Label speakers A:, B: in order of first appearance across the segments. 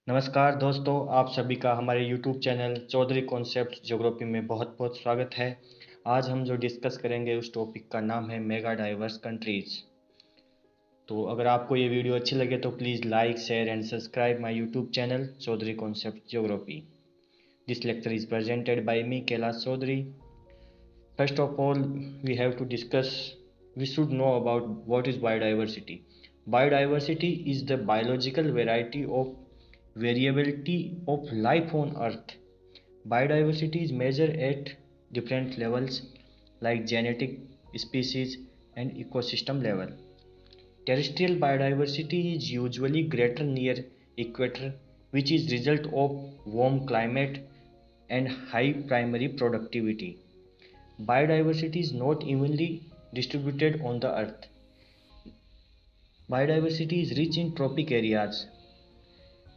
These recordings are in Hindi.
A: नमस्कार दोस्तों, आप सभी का हमारे YouTube channel Chaudhary concept geography में बहुत बहुत स्वागत है। आज हम जो डिस्कस करेंगे उस टॉपिक का नाम है मेगा डाइवर्स कंट्रीज। तो अगर आपको ये वीडियो अच्छी लगे तो please like share and subscribe my YouTube channel Chaudhary concept geography. This lecture is presented by me Kailash Chaudhary. First of all, we have to discuss, we should know about what is biodiversity. Biodiversity is the biological variety of variability of life on Earth. Biodiversity is measured at different levels like genetic, species, and ecosystem level. Terrestrial biodiversity is usually greater near equator, which is result of warm climate and high primary productivity. Biodiversity is not evenly distributed on the earth. Biodiversity is rich in tropic areas.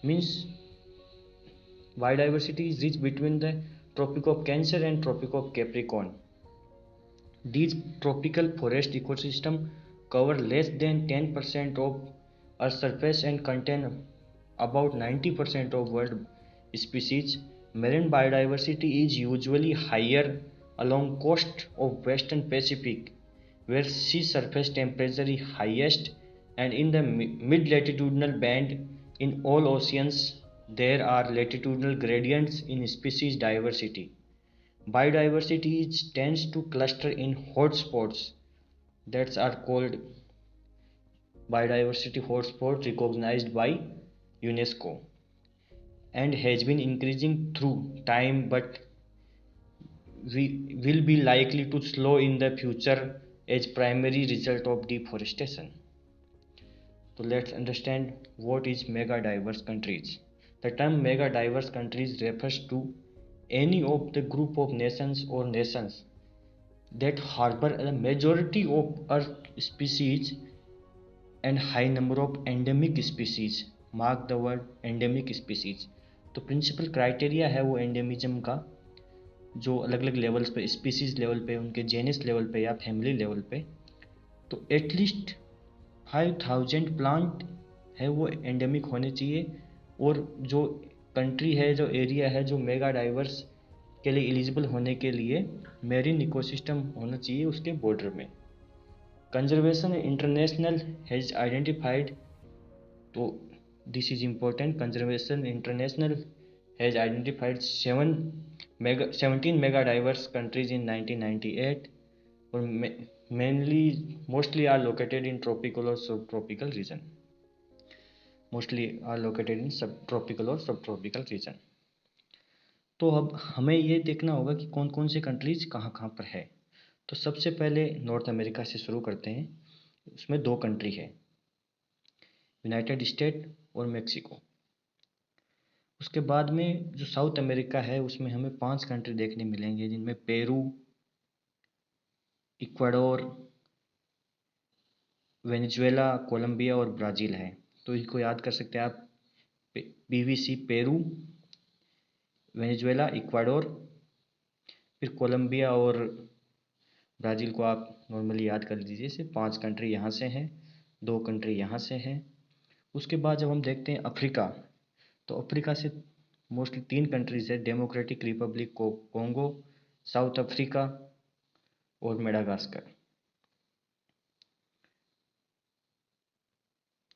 A: Means biodiversity is rich between the Tropic of Cancer and Tropic of Capricorn. These tropical forest ecosystems cover less than 10% of Earth's surface and contain about 90% of world species. Marine biodiversity is usually higher along coast of Western Pacific, where sea surface temperature is highest, and in the mid-latitudinal band in all oceans there are latitudinal gradients in species diversity. Biodiversity tends to cluster in hotspots that are called biodiversity hotspots recognized by UNESCO and has been increasing through time, but we will be likely to slow in the future as primary result of deforestation. So let's understand what is mega diverse countries. The term mega diverse countries refers to any of the group of nations or nations that harbor a majority of earth species and high number of endemic species. Mark the word endemic species. तो प्रिंसिपल क्राइटेरिया है वो एंडेमिज्म का, जो अलग अलग लेवल्स पे, स्पीसीज लेवल पे, उनके जेनस लेवल पे या फैमिली लेवल पे, तो एटलीस्ट 5000 प्लांट है वो एंडेमिक होने चाहिए। और जो कंट्री है, जो एरिया है, जो मेगा डाइवर्स के लिए एलिजिबल होने के लिए मेरीन इकोसिस्टम होना चाहिए उसके बॉर्डर में। कंजर्वेशन इंटरनेशनल हैज आइडेंटिफाइड, तो this is important, conservation international has identified 17 mega diverse countries in 1998 और mainly mostly are located in tropical or subtropical region. Mostly are located in subtropical or subtropical region. तो अब हमें ये देखना होगा कि कौन कौन से कंट्रीज कहाँ कहाँ पर है। तो सबसे पहले नॉर्थ अमेरिका से शुरू करते हैं। उसमें दो कंट्री है, यूनाइटेड स्टेट और मेक्सिको। उसके बाद में जो साउथ अमेरिका है उसमें हमें 5 कंट्री देखने मिलेंगे, जिनमें पेरू, इक्वाडोर, वेनेजुएला, कोलंबिया और ब्राज़ील है। तो इसको याद कर सकते हैं आप, पीवीसी, पेरू, वेनेजुएला, इक्वाडोर, फिर कोलंबिया और ब्राज़ील को आप नॉर्मली याद कर लीजिए। सिर्फ 5 कंट्री यहाँ से हैं, 2 कंट्री यहाँ से हैं। उसके बाद जब हम देखते हैं अफ्रीका, तो अफ्रीका से मोस्टली 3 कंट्रीज है, democratic Republic Congo, south Africa और मेडागास्कर।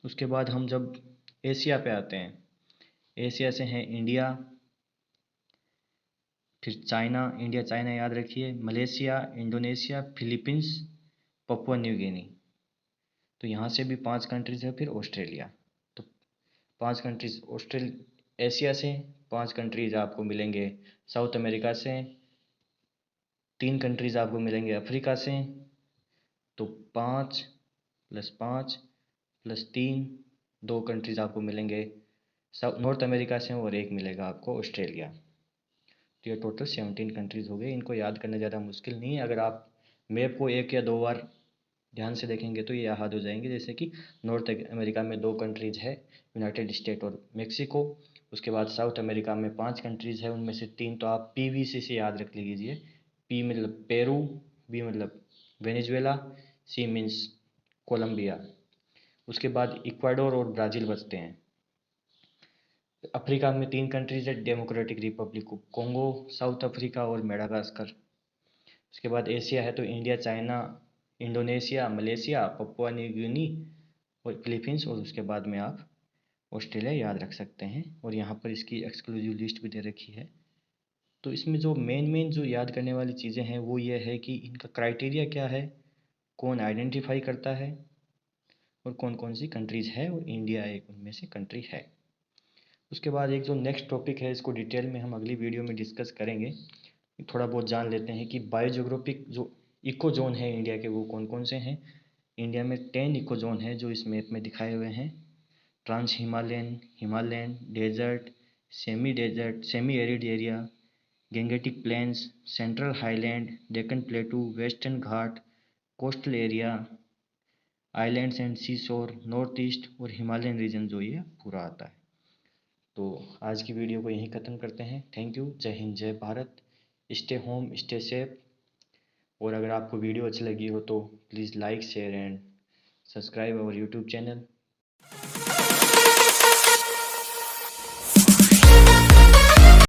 A: उसके बाद हम जब एशिया पे आते हैं, एशिया से हैं इंडिया, फिर चाइना, इंडिया चाइना याद रखिए, Malaysia, Indonesia, Philippines, Papua New Guinea. तो यहाँ से भी 5 कंट्रीज है। फिर ऑस्ट्रेलिया। तो 5 कंट्रीज एशिया से, 5 कंट्रीज आपको मिलेंगे साउथ अमेरिका से, 3 कंट्रीज आपको मिलेंगे अफ्रीका से। तो 5 + 5 + 3, 2 कंट्रीज आपको मिलेंगे नॉर्थ अमेरिका से और 1 मिलेगा आपको ऑस्ट्रेलिया। तो ये टोटल 17 कंट्रीज़ हो गए। इनको याद करना ज़्यादा मुश्किल नहीं है। अगर आप मैप को 1 या 2 बार ध्यान से देखेंगे तो ये याद हो जाएंगे। जैसे कि नॉर्थ अमेरिका में 2 कंट्रीज़ है, यूनाइटेड स्टेट और मेक्सिको। उसके बाद साउथ अमेरिका में 5 कंट्रीज़ है, उनमें से 3 तो आप पीवीसी से याद रख लीजिए। पी मतलब पेरू, बी मतलब वेनेजुएला, सी मीन्स कोलंबिया। उसके बाद इक्वाडोर और ब्राज़ील बचते हैं। अफ्रीका में 3 कंट्रीज है, democratic Republic Congo, south Africa और मेडागास्कर। उसके बाद एशिया है तो India, China, Indonesia, Malaysia, Papua New Guinea और फिलीपींस, और उसके बाद में आप ऑस्ट्रेलिया याद रख सकते हैं। और यहाँ पर इसकी एक्सक्लूसिव लिस्ट भी दे रखी है। तो इसमें जो मेन जो याद करने वाली चीज़ें हैं वो ये है कि इनका क्राइटेरिया क्या है, कौन आइडेंटिफाई करता है, और कौन कौन सी कंट्रीज़ है, और इंडिया एक उनमें से कंट्री है। उसके बाद एक जो नेक्स्ट टॉपिक है इसको डिटेल में हम अगली वीडियो में डिस्कस करेंगे। थोड़ा बहुत जान लेते हैं कि बायोजियोग्राफिक जो इको जोन है इंडिया के वो कौन कौन से हैं। इंडिया में 10 इको जोन है जो इस मैप में दिखाए हुए हैं। Trans Himalayan, Himalayan, desert, semi arid area, Gangetic plains, central highland, Deccan plateau, western Ghat, coastal area, islands and sea shore, north east और हिमालयन रीजन जो ये पूरा आता है। तो आज की वीडियो को यहीं ख़त्म करते हैं। Thank you. जय हिंद, जय Bharat. Stay home, stay safe. और अगर आपको वीडियो अच्छी लगी हो तो please like, share and subscribe our YouTube channel.